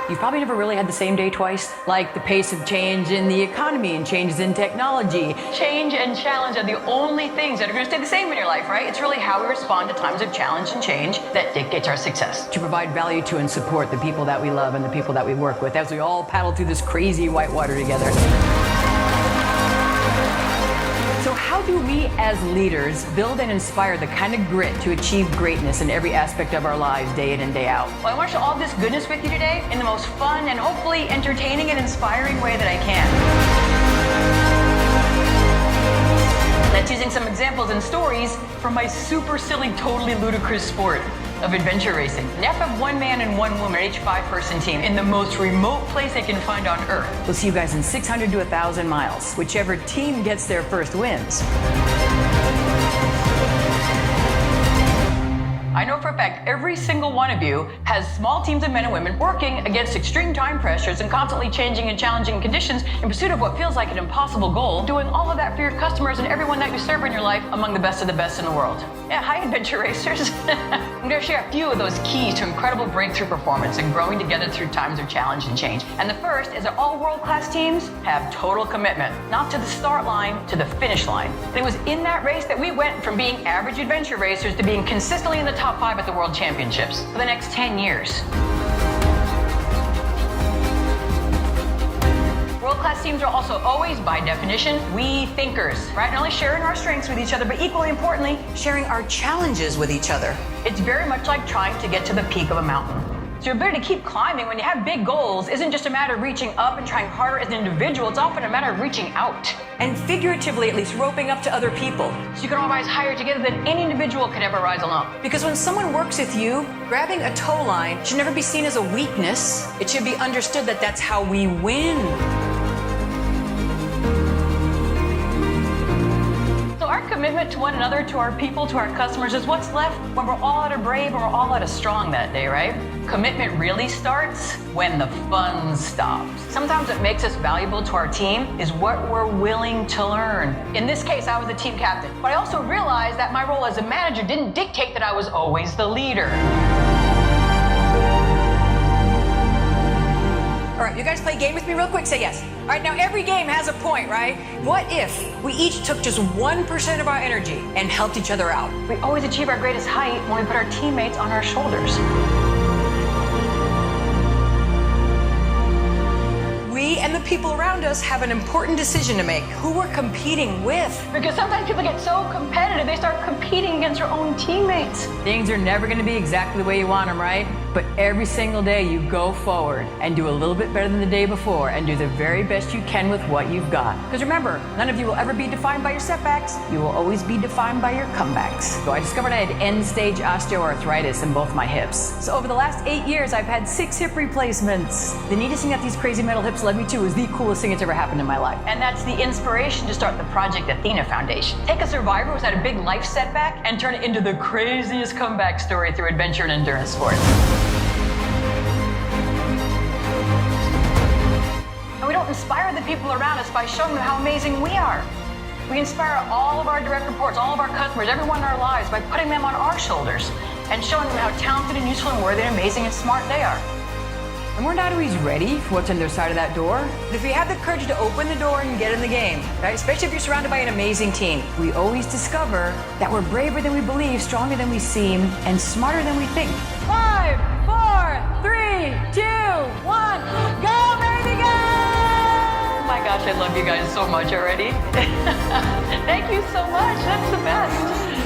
You've probably never really had the same day twice. Like the pace of change in the economy and changes in technology. Change and challenge are the only things that are going to stay the same in your life, right? It's really how we respond to times of challenge and change that dictates our success. To provide value to and support the people that we love and the people that we work with as we all paddle through this crazy whitewater together. So how do we as leaders build and inspire the kind of grit to achieve greatness in every aspect of our lives day in and day out? Well, I want to share all this goodness with you today in the most fun and hopefully entertaining and inspiring way that I can. That's using some examples and stories from my super silly, totally ludicrous sport of adventure racing. You have to have one man and one woman, each 5-person team, in the most remote place they can find on Earth. We'll see you guys in 600 to 1,000 miles. Whichever team gets there first wins. I know for a fact every single one of you has small teams of men and women working against extreme time pressures and constantly changing and challenging conditions in pursuit of what feels like an impossible goal, doing all of that for your customers and everyone that you serve in your life among the best of the best in the world. Yeah, hi adventure racers. I'm going to share a few of those keys to incredible breakthrough performance and growing together through times of challenge and change. And the first is that all world-class teams have total commitment, not to the start line, to the finish line. And it was in that race that we went from being average adventure racers to being consistently in the top 5 at the World Championships for the next 10 years. World-class teams are also always, by definition, we thinkers, right? Not only sharing our strengths with each other, but equally importantly, sharing our challenges with each other. It's very much like trying to get to the peak of a mountain. So your ability to keep climbing when you have big goals isn't just a matter of reaching up and trying harder as an individual, it's often a matter of reaching out. And figuratively, at least, roping up to other people. So you can all rise higher together than any individual could ever rise alone. Because when someone works with you, grabbing a tow line should never be seen as a weakness. It should be understood that that's how we win. Our commitment to one another, to our people, to our customers is what's left when we're all out of brave and we're all out of strong that day, right? Commitment really starts when the fun stops. Sometimes what makes us valuable to our team is what we're willing to learn. In this case, I was the team captain, but I also realized that my role as a manager didn't dictate that I was always the leader. All right, you guys play a game with me real quick? Say yes. All right, now every game has a point, right? What if we each took just 1% of our energy and helped each other out? We always achieve our greatest height when we put our teammates on our shoulders. We and the people around us have an important decision to make, who we're competing with. Because sometimes people get so competitive, they start competing against their own teammates. Things are never going to be exactly the way you want them, right? But every single day you go forward and do a little bit better than the day before and do the very best you can with what you've got. Because remember, none of you will ever be defined by your setbacks. You will always be defined by your comebacks. So I discovered I had end-stage osteoarthritis in both my hips. So over the last 8 years, I've had 6 hip replacements. The neatest thing that these crazy metal hips led me to is the coolest thing that's ever happened in my life. And that's the inspiration to start the Project Athena Foundation. Take a survivor who's had a big life setback and turn it into the craziest comeback story through adventure and endurance sports. And we don't inspire the people around us by showing them how amazing we are. We inspire all of our direct reports, all of our customers, everyone in our lives by putting them on our shoulders and showing them how talented and useful and worthy and amazing and smart they are. And we're not always ready for what's on the other side of that door. But if we have the courage to open the door and get in the game, right? Especially if you're surrounded by an amazing team, we always discover that we're braver than we believe, stronger than we seem, and smarter than we think. 5, 4, 3, 2, 1, go baby go! Oh my gosh, I love you guys so much already. Thank you so much, that's the best.